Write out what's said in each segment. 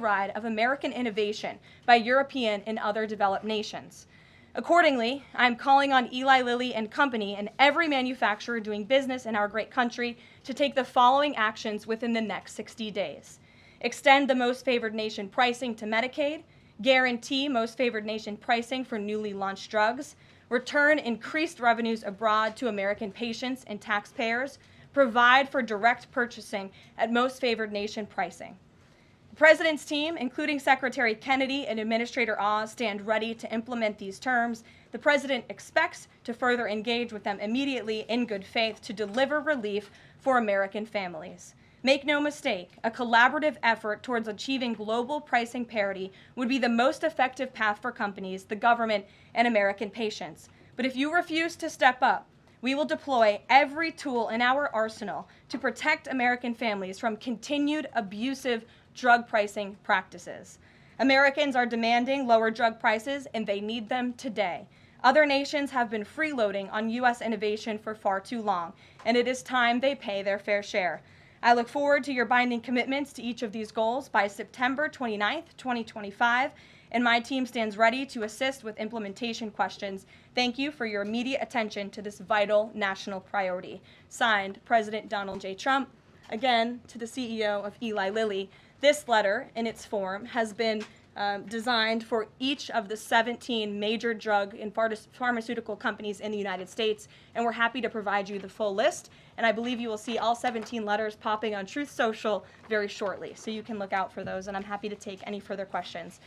ride of American innovation by European and other developed nations. Accordingly, I'm calling on Eli Lilly and Company and every manufacturer doing business in our great country to take the following actions within the next 60 days. Extend the most favored nation pricing to Medicaid, guarantee most favored nation pricing for newly launched drugs, return increased revenues abroad to American patients and taxpayers, provide for direct purchasing at most favored nation pricing. The President's team, including Secretary Kennedy and Administrator Oz, stand ready to implement these terms. The President expects to further engage with them immediately in good faith to deliver relief for American families. Make no mistake, a collaborative effort towards achieving global pricing parity would be the most effective path for companies, the government, and American patients. But if you refuse to step up, we will deploy every tool in our arsenal to protect American families from continued abusive drug pricing practices. Americans are demanding lower drug prices, and they need them today. Other nations have been freeloading on U.S. innovation for far too long, and it is time they pay their fair share. I look forward to your binding commitments to each of these goals by September 29th, 2025, and my team stands ready to assist with implementation questions. Thank you for your immediate attention to this vital national priority. Signed, President Donald J. Trump. Again, to the CEO of Eli Lilly. This letter, in its form, has been designed for each of the 17 major drug and pharmaceutical companies in the United States, and we're happy to provide you the full list. And I believe you will see all 17 letters popping on Truth Social very shortly, so you can look out for those, and I'm happy to take any further questions.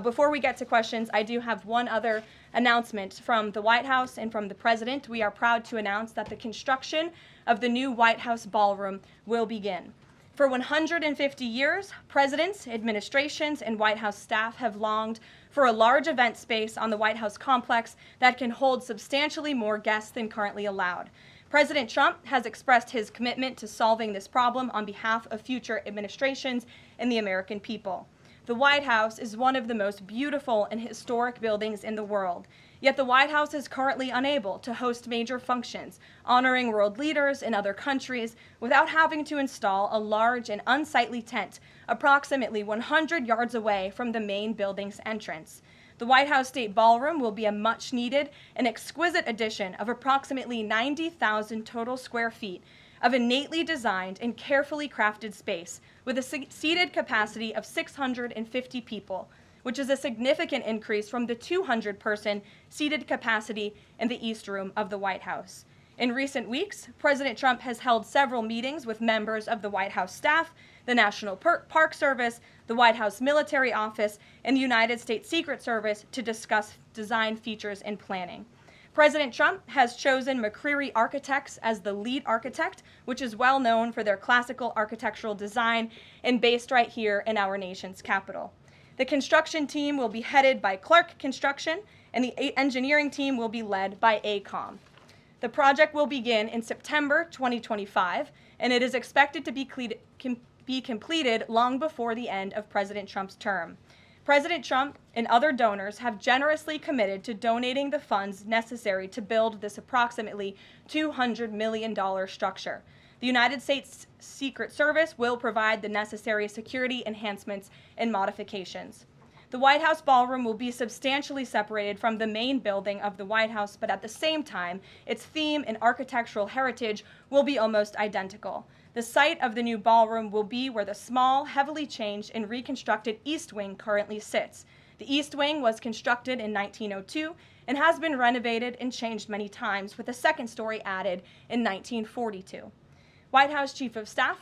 Before we get to questions, I do have one other announcement from the White House and from the President. We are proud to announce that the construction of the new White House ballroom will begin. For 150 years, presidents, administrations, and White House staff have longed for a large event space on the White House complex that can hold substantially more guests than currently allowed. President Trump has expressed his commitment to solving this problem on behalf of future administrations and the American people. The White House is one of the most beautiful and historic buildings in the world. Yet the White House is currently unable to host major functions, honoring world leaders in other countries without having to install a large and unsightly tent approximately 100 yards away from the main building's entrance. The White House State Ballroom will be a much-needed and exquisite addition of approximately 90,000 total square feet of innately designed and carefully crafted space with a seated capacity of 650 people, which is a significant increase from the 200-person seated capacity in the East Room of the White House. In recent weeks, President Trump has held several meetings with members of the White House staff, the National Park Service, the White House Military Office, and the United States Secret Service to discuss design features and planning. President Trump has chosen McCreary Architects as the lead architect, which is well known for their classical architectural design and based right here in our nation's capital. The construction team will be headed by Clark Construction, and the engineering team will be led by AECOM. The project will begin in September 2025, and it is expected to be completed long before the end of President Trump's term. President Trump and other donors have generously committed to donating the funds necessary to build this approximately $200 million structure. The United States Secret Service will provide the necessary security enhancements and modifications. The White House ballroom will be substantially separated from the main building of the White House, but at the same time, its theme and architectural heritage will be almost identical. The site of the new ballroom will be where the small, heavily changed and reconstructed East Wing currently sits. The East Wing was constructed in 1902 and has been renovated and changed many times, with a second story added in 1942. White House Chief of Staff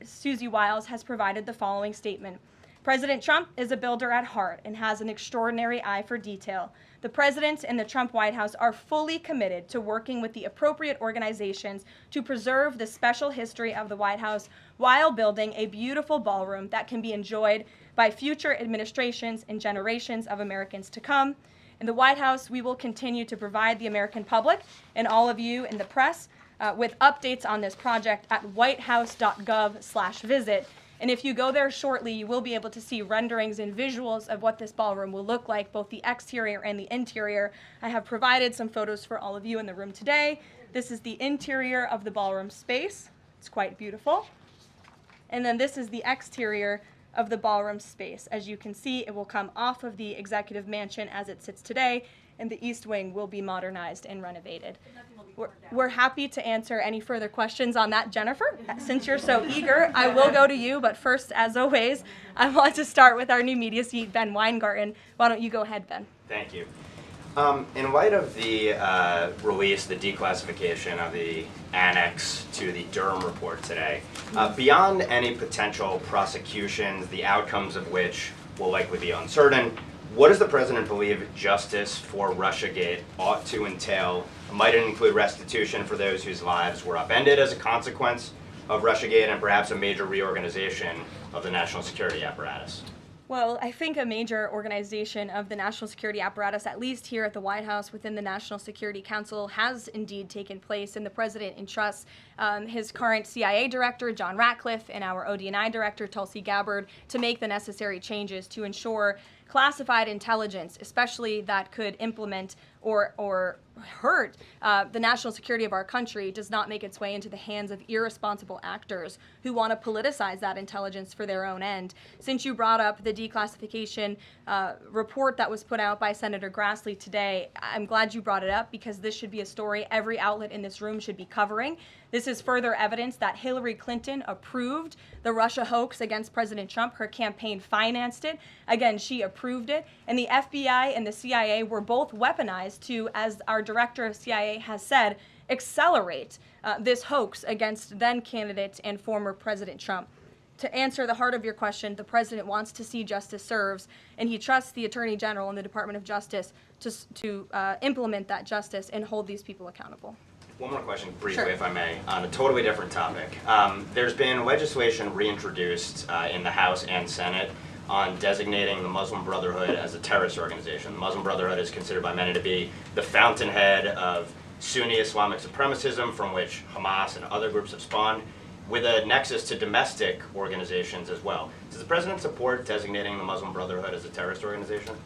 Susie Wiles has provided the following statement. President Trump is a builder at heart and has an extraordinary eye for detail. The President and the Trump White House are fully committed to working with the appropriate organizations to preserve the special history of the White House while building a beautiful ballroom that can be enjoyed by future administrations and generations of Americans to come. In the White House, we will continue to provide the American public and all of you in the press with updates on this project at whitehouse.gov/visit. And if you go there shortly, you will be able to see renderings and visuals of what this ballroom will look like, both the exterior and the interior. I have provided some photos for all of you in the room today. This is the interior of the ballroom space. It's quite beautiful. And then this is the exterior of the ballroom space. As you can see, it will come off of the Executive Mansion as it sits today, and the East Wing will be modernized and renovated. We're happy to answer any further questions on that, Jennifer. Since you're so eager, I will go to you, but first, as always, I want to start with our new media seat, Ben Weingarten. Why don't you go ahead, Ben? Thank you. In light of the release, the declassification of the annex to the Durham report today, beyond any potential prosecutions, the outcomes of which will likely be uncertain, what does the President believe justice for Russiagate ought to entail? Might it include restitution for those whose lives were upended as a consequence of Russiagate, and perhaps a major reorganization of the national security apparatus? Well, I think a major organization of the national security apparatus, at least here at the White House within the National Security Council, has indeed taken place, and the President entrusts his current CIA director, John Ratcliffe, and our ODNI director, Tulsi Gabbard, to make the necessary changes to ensure classified intelligence, especially that could implement or hurt the national security of our country, does not make its way into the hands of irresponsible actors who want to politicize that intelligence for their own end. Since you brought up the declassification report that was put out by Senator Grassley today, I'm glad you brought it up, because this should be a story every outlet in this room should be covering. This is further evidence that Hillary Clinton approved the Russia hoax against President Trump. Her campaign financed it. Again, she approved it. And the FBI and the CIA were both weaponized to, as our director of CIA has said, accelerate this hoax against then candidate and former President Trump. To answer the heart of your question, the President wants to see justice served, and he trusts the Attorney General and the Department of Justice to implement that justice and hold these people accountable. One more question, briefly, Sure. if I may, on a totally different topic. There's been legislation reintroduced in the House and Senate on designating the Muslim Brotherhood as a terrorist organization. The Muslim Brotherhood is considered by many to be the fountainhead of Sunni Islamic supremacism, from which Hamas and other groups have spawned, with a nexus to domestic organizations as well. Does the President support designating the Muslim Brotherhood as a terrorist organization?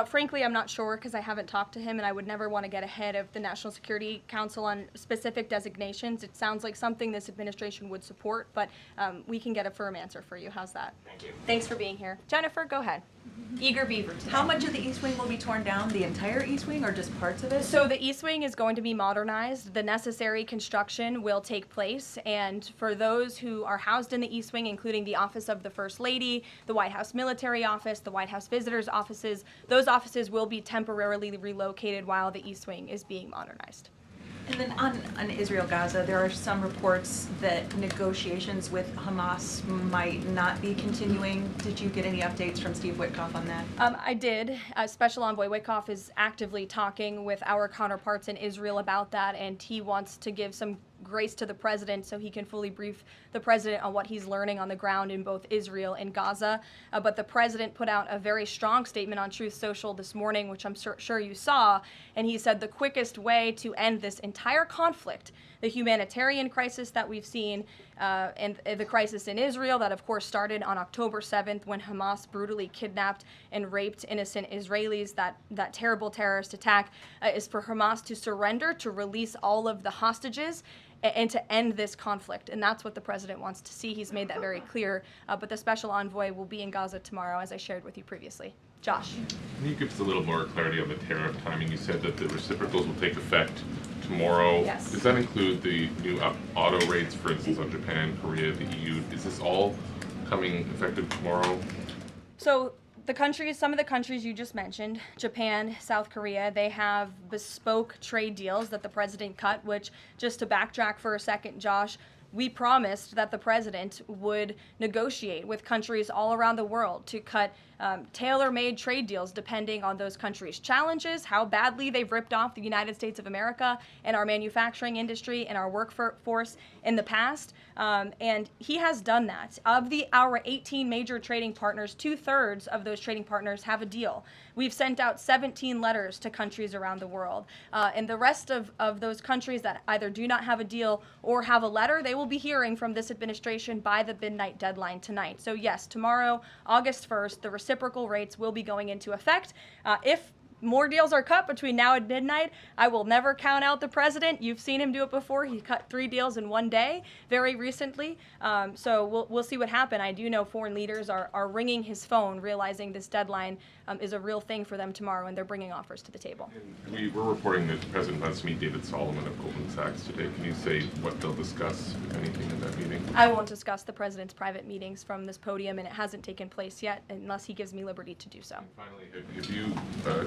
Frankly, I'm not sure, because I haven't talked to him, and I would never want to get ahead of the National Security Council on specific designations. It sounds like something this administration would support, but we can get a firm answer for you. How's that? Thank you. Thanks for being here. Jennifer, go ahead. Eager beaver today. How much of the East Wing will be torn down? The entire East Wing, or just parts of it? So the East Wing is going to be modernized. The necessary construction will take place, and for those who are housed in the East Wing, including the Office of the First Lady, the White House Military Office, the White House Visitors Offices, those offices will be temporarily relocated while the East Wing is being modernized. And then on Israel-Gaza, there are some reports that negotiations with Hamas might not be continuing. Did you get any updates from Steve Witkoff on that? I did. Special Envoy Witkoff is actively talking with our counterparts in Israel about that, and he wants to give some grace to the President so he can fully brief the President on what he's learning on the ground in both Israel and Gaza. But the President put out a very strong statement on Truth Social this morning, which I'm sure you saw, and he said the quickest way to end this entire conflict, the humanitarian crisis that we've seen, and the crisis in Israel that, of course, started on October 7th when Hamas brutally kidnapped and raped innocent Israelis, that terrible terrorist attack, is for Hamas to surrender, to release all of the hostages, and to end this conflict. And that's what the President wants to see. He's made that very clear. But the Special Envoy will be in Gaza tomorrow, as I shared with you previously. Josh. Can you give us a little more clarity on the tariff timing? You said that the reciprocals will take effect tomorrow. Yes. Does that include the new auto rates, for instance, on Japan, Korea, the EU? Is this all coming effective tomorrow? So some of the countries you just mentioned, Japan, South Korea, they have bespoke trade deals that the President cut, which, just to backtrack for a second, Josh, we promised that the President would negotiate with countries all around the world to cut tailor-made trade deals depending on those countries' challenges, how badly they've ripped off the United States of America and our manufacturing industry and our workforce in the past. And he has done that. Of our 18 major trading partners, 2/3 of those trading partners have a deal. We've sent out 17 letters to countries around the world. And the rest of those countries that either do not have a deal or have a letter, they will be hearing from this administration by the midnight deadline tonight. So yes, tomorrow, August 1st, the reciprocal rates will be going into effect. If more deals are cut between now and midnight, I will never count out the president. You've seen him do it before. He cut 3 deals in one day very recently. So we'll see what happens. I do know foreign leaders are ringing his phone, realizing this deadline is a real thing for them tomorrow, and they're bringing offers to the table. We were reporting that the president plans to meet David Solomon of Goldman Sachs today. Can you say what they'll discuss, if anything, in that meeting? I won't discuss the president's private meetings from this podium, and it hasn't taken place yet unless he gives me liberty to do so. And finally, have you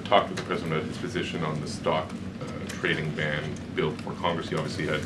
talked with the president about his position on the stock trading ban bill before Congress? He obviously had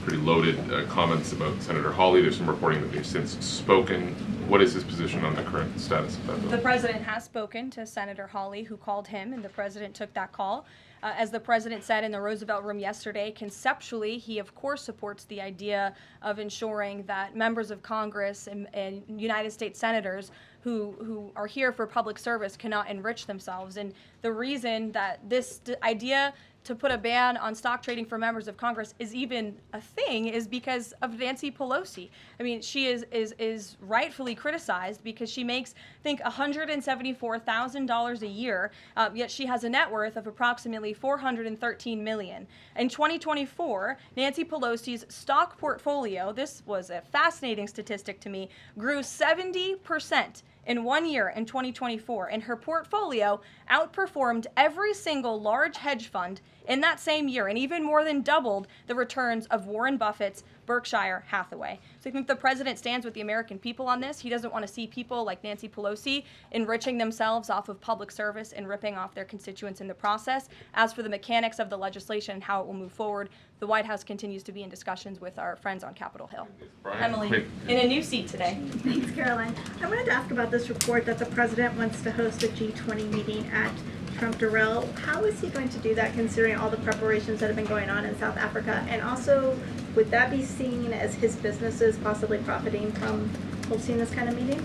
pretty loaded comments about Senator Hawley. There's some reporting that they've since spoken. What is his position on the current status of that bill? The president has spoken to Senator Hawley, who called him, and the president took that call. As the president said in the Roosevelt Room yesterday, conceptually, he of course supports the idea of ensuring that members of Congress and United States senators who are here for public service cannot enrich themselves. And the reason that this idea to put a ban on stock trading for members of Congress is even a thing is because of Nancy Pelosi. I mean, she is rightfully criticized because she makes, I think, $174,000 a year, yet she has a net worth of approximately $413 million. In 2024, Nancy Pelosi's stock portfolio, this was a fascinating statistic to me, grew 70% in 1 year in 2024, and her portfolio outperformed every single large hedge fund in that same year, and even more than doubled the returns of Warren Buffett's Berkshire Hathaway. So I think the president stands with the American people on this. He doesn't want to see people like Nancy Pelosi enriching themselves off of public service and ripping off their constituents in the process. As for the mechanics of the legislation and how it will move forward, the White House continues to be in discussions with our friends on Capitol Hill. Emily, in a new seat today. Thanks, Caroline. I wanted to ask about this report that the president wants to host a G20 meeting at Trump Durrell. How is he going to do that, considering all the preparations that have been going on in South Africa? And also, would that be seen as his businesses possibly profiting from hosting this kind of meeting?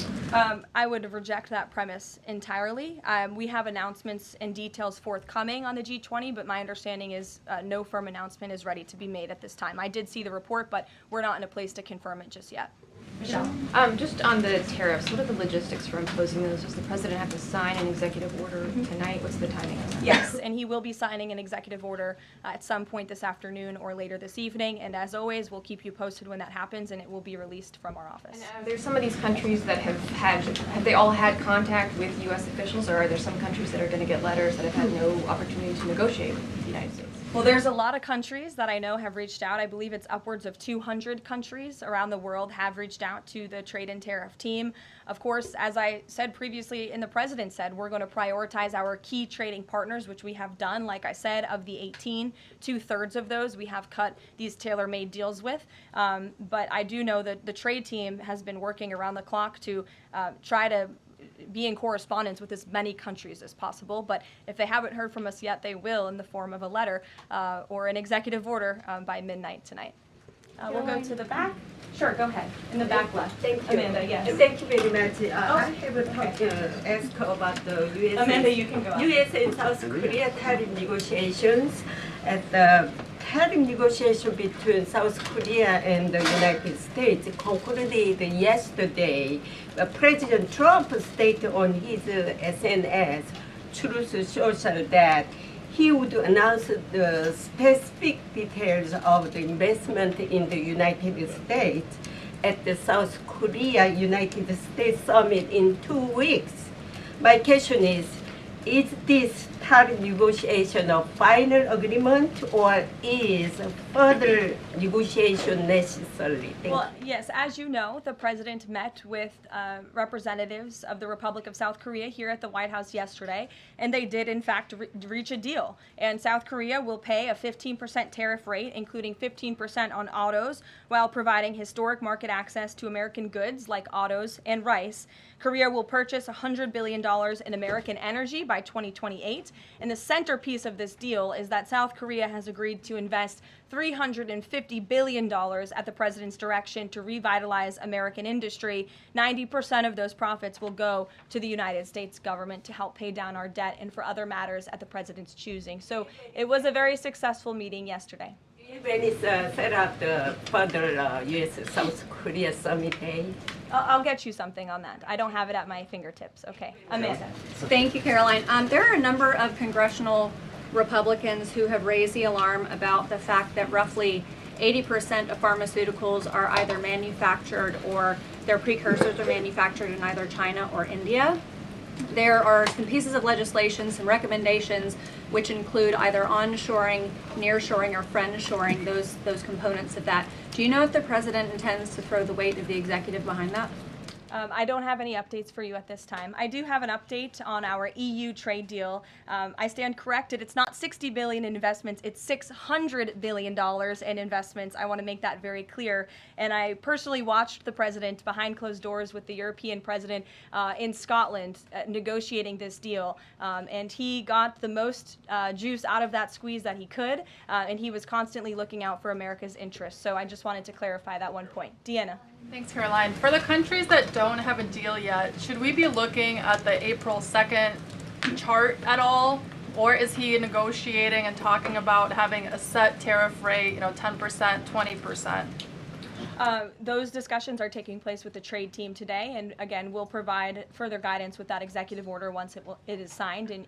I would reject that premise entirely. We have announcements and details forthcoming on the G20, but my understanding is no firm announcement is ready to be made at this time. I did see the report, but we're not in a place to confirm it just yet. Michelle? Just on the tariffs, what are the logistics for imposing those? Does the president have to sign an executive order tonight? What's the timing of that? Yes, and he will be signing an executive order at some point this afternoon or later this evening. And as always, we'll keep you posted when that happens, and it will be released from our office. And there's some of these countries that have they all had contact with U.S. officials, or are there some countries that are going to get letters that have had no opportunity to negotiate with the United States? Well, there's a lot of countries that I know have reached out. I believe it's upwards of 200 countries around the world have reached out to the trade and tariff team. Of course, as I said previously and the president said, we're going to prioritize our key trading partners, which we have done. Like I said, of the 18, 2/3 of those we have cut these tailor-made deals with. But I do know that the trade team has been working around the clock to try to be in correspondence with as many countries as possible. But if they haven't heard from us yet, they will in the form of a letter or an executive order by midnight tonight. We'll go to the back. Sure, go ahead. In the back left. Thank you. Amanda, yes. Thank you very much. I have a talk ask about the U.S. Amanda, you can go up. U.S. and South Korea tariff negotiations. At the tariff negotiation between South Korea and the United States concluded yesterday. President Trump stated on his SNS, Truth Social, that he would announce the specific details of the investment in the United States at the South Korea-United States summit in 2 weeks. My question is this tariff negotiation a final agreement, or is further negotiation necessary? Well, yes, as you know, the president met with representatives of the Republic of South Korea here at the White House yesterday, and they did, in fact, reach a deal. And South Korea will pay a 15% tariff rate, including 15% on autos, while providing historic market access to American goods like autos and rice. Korea will purchase $100 billion in American energy by 2028. And the centerpiece of this deal is that South Korea has agreed to invest $350 billion at the president's direction to revitalize American industry. 90% of those profits will go to the United States government to help pay down our debt and for other matters at the president's choosing. So it was a very successful meeting yesterday. When is set up the further U.S. South Korea summit day? I'll get you something on that. I don't have it at my fingertips. Okay, Amanda. Thank you, Caroline. There are a number of congressional Republicans who have raised the alarm about the fact that roughly 80% of pharmaceuticals are either manufactured or their precursors are manufactured in either China or India. There are some pieces of legislation, some recommendations, which include either onshoring, nearshoring, or friendshoring, those components of that. Do you know if the president intends to throw the weight of the executive behind that? I don't have any updates for you at this time. I do have an update on our EU trade deal. I stand corrected. It's not $60 billion in investments. It's $600 billion in investments. I want to make that very clear. And I personally watched the president behind closed doors with the European president in Scotland negotiating this deal. And he got the most juice out of that squeeze that he could. And he was constantly looking out for America's interests. So I just wanted to clarify that one point. Deanna. Thanks, Caroline. For the countries that don't have a deal yet, should we be looking at the April 2nd chart at all? Or is he negotiating and talking about having a set tariff rate, 10%, 20%? Those discussions are taking place with the trade team today, and again, we'll provide further guidance with that executive order once it is signed, and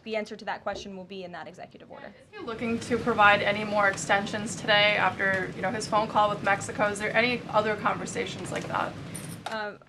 the answer to that question will be in that executive order. Is he looking to provide any more extensions today after his phone call with Mexico? Is there any other conversations like that?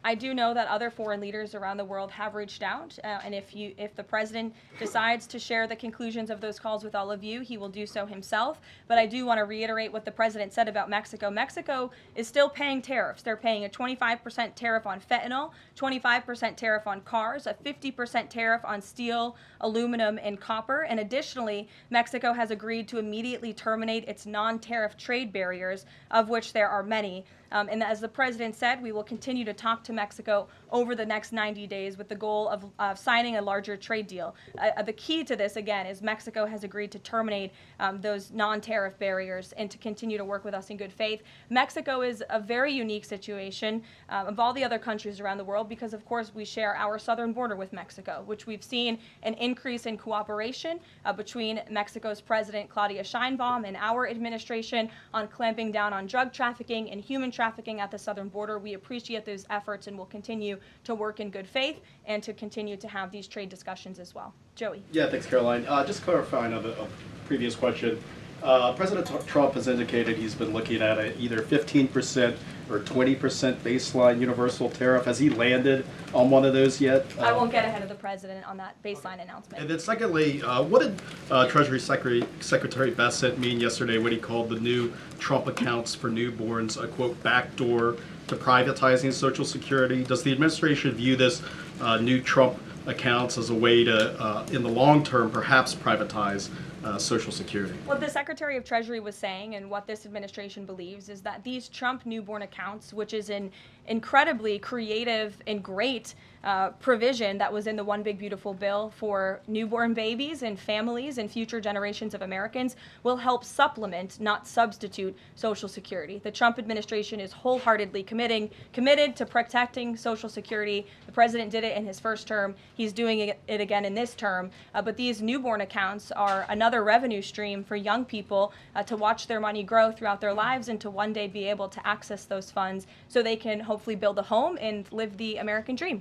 I do know that other foreign leaders around the world have reached out, and if the president decides to share the conclusions of those calls with all of you, he will do so himself. But I do want to reiterate what the president said about Mexico. Mexico is still paying tariffs. They're paying a 25% tariff on fentanyl, 25% tariff on cars, a 50% tariff on steel, aluminum, and copper. And additionally, Mexico has agreed to immediately terminate its non-tariff trade barriers, of which there are many. And as the president said, we will continue to talk to Mexico over the next 90 days with the goal of signing a larger trade deal. The key to this, again, is Mexico has agreed to terminate those non-tariff barriers and to continue to work with us in good faith. Mexico is a very unique situation of all the other countries around the world because, of course, we share our southern border with Mexico, which we've seen an increase in cooperation between Mexico's President Claudia Sheinbaum and our administration on clamping down on drug trafficking and human trafficking at the southern border. We appreciate those efforts and will continue to work in good faith and to continue to have these trade discussions as well. Joey. Yeah, thanks, Caroline. Just clarifying on a previous question. President Trump has indicated he's been looking at either 15% or 20% baseline universal tariff. Has he landed on one of those yet? I won't get ahead of the president on that baseline announcement. And then secondly, what did Treasury Secretary Bassett mean yesterday when he called the new Trump accounts for newborns a, quote, backdoor to privatizing Social Security? Does the administration view this new Trump accounts as a way to, in the long term, perhaps privatize Social Security? What the Secretary of Treasury was saying and what this administration believes is that these Trump newborn accounts, which is an incredibly creative and great provision that was in the One Big Beautiful Bill for newborn babies and families and future generations of Americans, will help supplement, not substitute, Social Security. The Trump administration is wholeheartedly committed to protecting Social Security. The president did it in his first term. He's doing it again in this term. But these newborn accounts are another revenue stream for young people to watch their money grow throughout their lives and to one day be able to access those funds so they can hopefully build a home and live the American dream.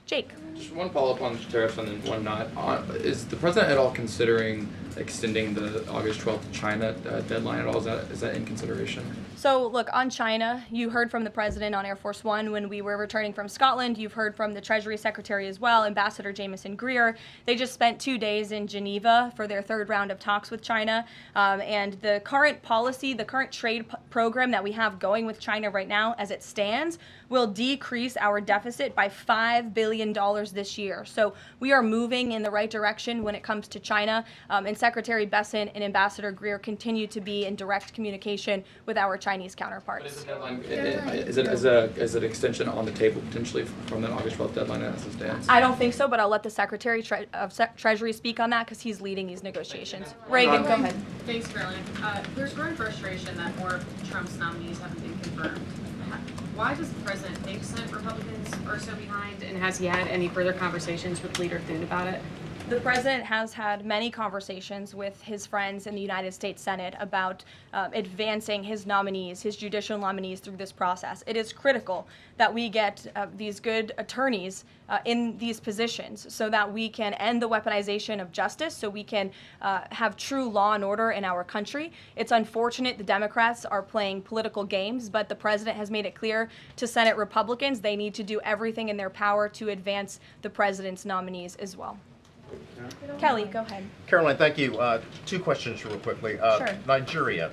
Jake. Just one follow-up on tariffs and then one not. Is the president at all considering extending the August 12th China deadline at all? Is that in consideration? So look, on China, you heard from the president on Air Force One when we were returning from Scotland. You've heard from the Treasury Secretary as well, Ambassador Jameson Greer. They just spent 2 days in Geneva for their third round of talks with China. And the current policy, the current trade program that we have going with China right now as it stands will decrease our deficit by $5 billion this year. So we are moving in the right direction when it comes to China. And Secretary Besson and Ambassador Greer continue to be in direct communication with our Chinese counterparts. But is the deadline, is it extension on the table potentially from the August 12th deadline as it stands? I don't think so, but I'll let the Secretary of Treasury speak on that because he's leading these negotiations. Reagan, go ahead. Thanks, Caroline. There's growing frustration that more of Trump's nominees haven't been confirmed. Why does the president think Senate Republicans are so behind, and has he had any further conversations with Leader Thune about it? The president has had many conversations with his friends in the United States Senate about advancing his nominees, his judicial nominees through this process. It is critical that we get these good attorneys in these positions so that we can end the weaponization of justice, so we can have true law and order in our country. It's unfortunate the Democrats are playing political games, but the president has made it clear to Senate Republicans they need to do everything in their power to advance the president's nominees as well. Kelly, go ahead. Karoline, thank you. Two questions real quickly. Sure. Nigeria.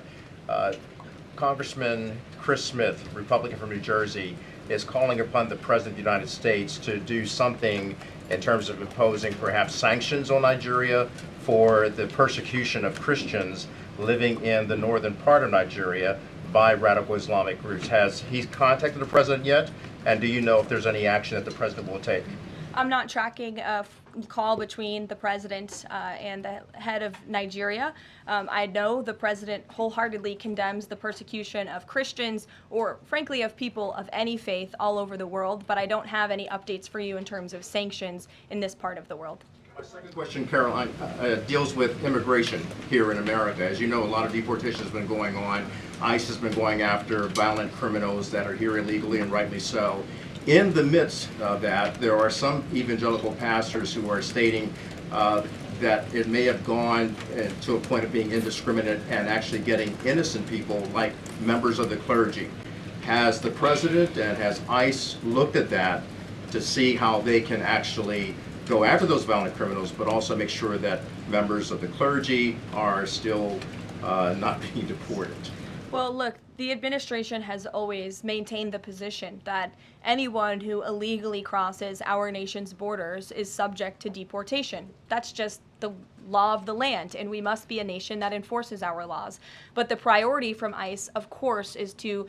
Congressman Chris Smith, Republican from New Jersey, is calling upon the President of the United States to do something in terms of imposing perhaps sanctions on Nigeria for the persecution of Christians living in the northern part of Nigeria by radical Islamic groups. Has he contacted the President yet? And do you know if there's any action that the President will take? I'm not tracking a call between the president and the head of Nigeria. I know the president wholeheartedly condemns the persecution of Christians or, frankly, of people of any faith all over the world, but I don't have any updates for you in terms of sanctions in this part of the world. My second question, Karoline, deals with immigration here in America. As you know, a lot of deportation has been going on. ICE has been going after violent criminals that are here illegally, and rightly so. In the midst of that, there are some evangelical pastors who are stating that it may have gone to a point of being indiscriminate and actually getting innocent people, like members of the clergy. Has the president and has ICE looked at that to see how they can actually go after those violent criminals, but also make sure that members of the clergy are still not being deported? Well, look, the administration has always maintained the position that anyone who illegally crosses our nation's borders is subject to deportation. That's just the law of the land, and we must be a nation that enforces our laws. But the priority from ICE, of course, is to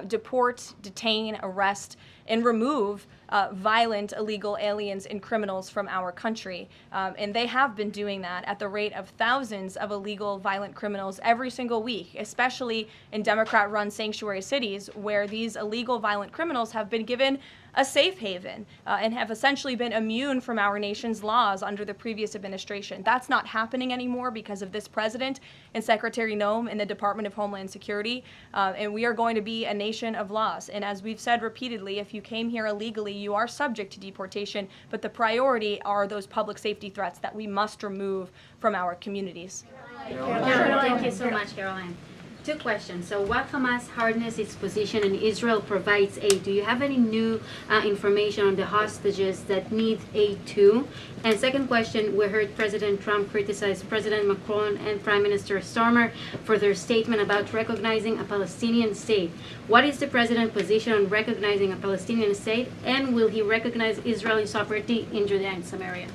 deport, detain, arrest, and remove violent illegal aliens and criminals from our country. And they have been doing that at the rate of thousands of illegal violent criminals every single week, especially in Democrat-run sanctuary cities where these illegal violent criminals have been given a safe haven and have essentially been immune from our nation's laws under the previous administration. That's not happening anymore because of this president and Secretary Noem in the Department of Homeland Security, and we are going to be a nation of laws. And as we've said repeatedly, if you came here illegally, you are subject to deportation, but the priority are those public safety threats that we must remove from our communities. Thank you so much, Caroline. Two questions. So what Hamas hardens its position and Israel provides aid? Do you have any new information on the hostages that need aid too? And second question, we heard President Trump criticize President Macron and Prime Minister Starmer for their statement about recognizing a Palestinian state. What is the president's position on recognizing a Palestinian state, and will he recognize Israeli sovereignty in Judea and Samaria?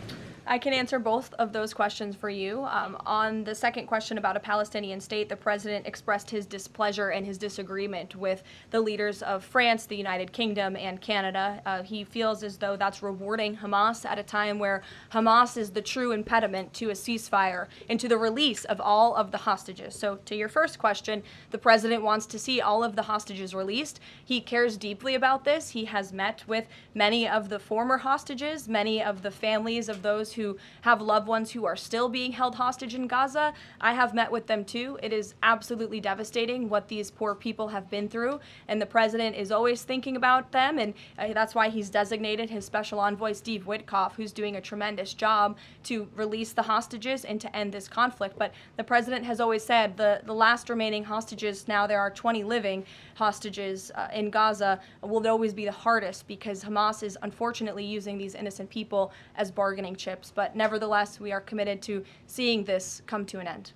I can answer both of those questions for you. On the second question about a Palestinian state, the president expressed his displeasure and his disagreement with the leaders of France, the United Kingdom, and Canada. He feels as though that's rewarding Hamas at a time where Hamas is the true impediment to a ceasefire and to the release of all of the hostages. So to your first question, the president wants to see all of the hostages released. He cares deeply about this. He has met with many of the former hostages, many of the families of those who have loved ones who are still being held hostage in Gaza. I have met with them too. It is absolutely devastating what these poor people have been through, and the president is always thinking about them, and that's why he's designated his special envoy, Steve Witkoff, who's doing a tremendous job to release the hostages and to end this conflict. But the president has always said the last remaining hostages, now there are 20 living hostages in Gaza, will always be the hardest because Hamas is unfortunately using these innocent people as bargaining chips. But nevertheless, we are committed to seeing this come to an end.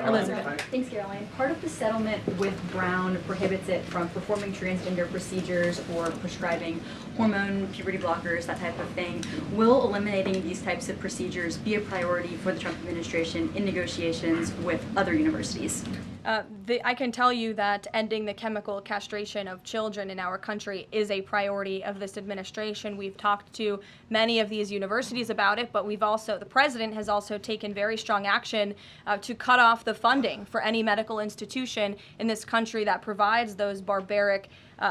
Elizabeth. Thanks, Caroline. Part of the settlement with Brown prohibits it from performing transgender procedures or prescribing hormone puberty blockers, that type of thing. Will eliminating these types of procedures be a priority for the Trump administration in negotiations with other universities? I can tell you that ending the chemical castration of children in our country is a priority of this administration. We've talked to many of these universities about it, but the president has also taken very strong action to cut off the funding for any medical institution in this country that provides those barbaric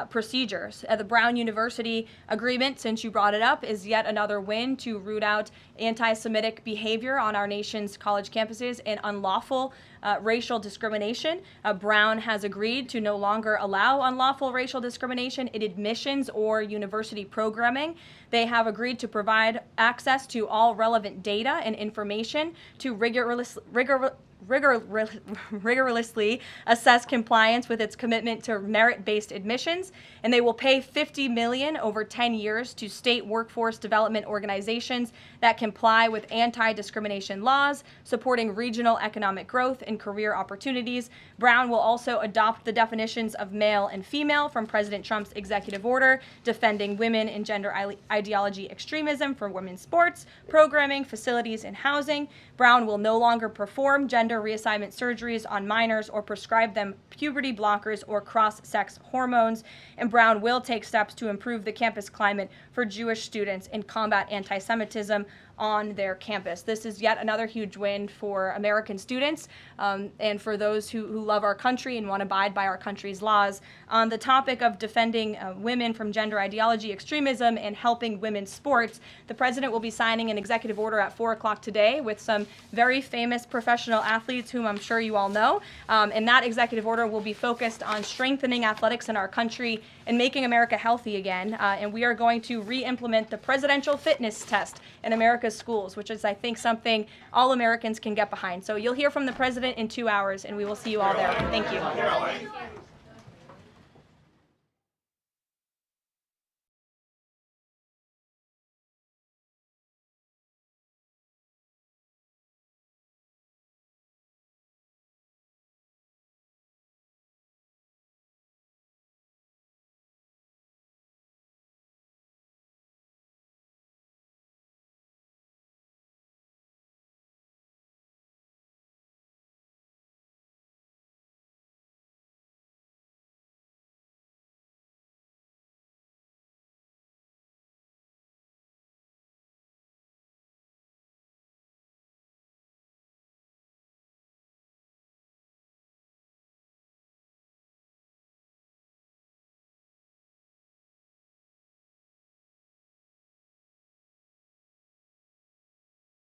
procedures. The Brown University agreement, since you brought it up, is yet another win to root out anti-Semitic behavior on our nation's college campuses and unlawful racial discrimination. Brown has agreed to no longer allow unlawful racial discrimination in admissions or university programming. They have agreed to provide access to all relevant data and information to rigorously assess compliance with its commitment to merit-based admissions, and they will pay $50 million over 10 years to state workforce development organizations that comply with anti-discrimination laws, supporting regional economic growth and career opportunities. Brown will also adopt the definitions of male and female from President Trump's executive order defending women and gender ideology extremism for women's sports, programming, facilities, and housing. Brown will no longer perform gender reassignment surgeries on minors or prescribe them puberty blockers or cross-sex hormones. And Brown will take steps to improve the campus climate for Jewish students and combat anti-Semitism on their campus. This is yet another huge win for American students and for those who love our country and want to abide by our country's laws. On the topic of defending women from gender ideology extremism and helping women's sports, the president will be signing an executive order at 4 o'clock today with some very famous professional athletes whom I'm sure you all know. And that executive order will be focused on strengthening athletics in our country and making America healthy again. And we are going to re-implement the presidential fitness test in America's schools, which is, I think, something all Americans can get behind. So you'll hear from the president in 2 hours, and we will see you all there. Thank you.